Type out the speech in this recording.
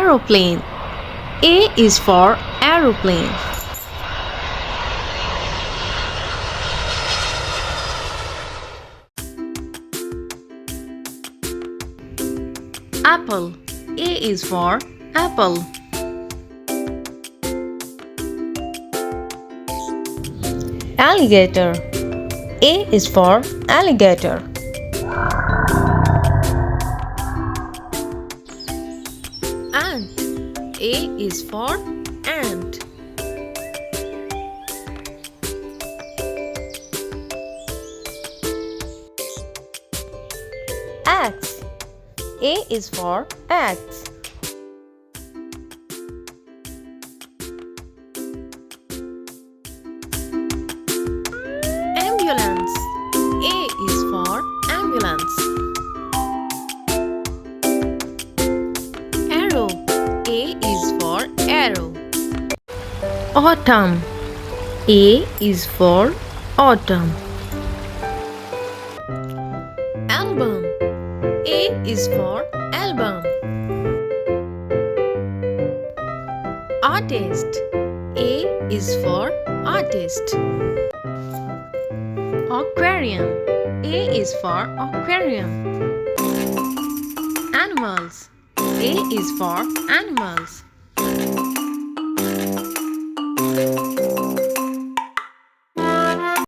Aeroplane. A is for aeroplane. Apple. A is for apple. Alligator. A is for alligator. Ant. A is for ant. Axe. A is for axe. Ambulance. A is for ambulance. Arrow. A is for arrow. Autumn. A is for autumn. Album. A is for album. Artist. A is for artist. Aquarium. A is for aquarium. Animals. A is for animals.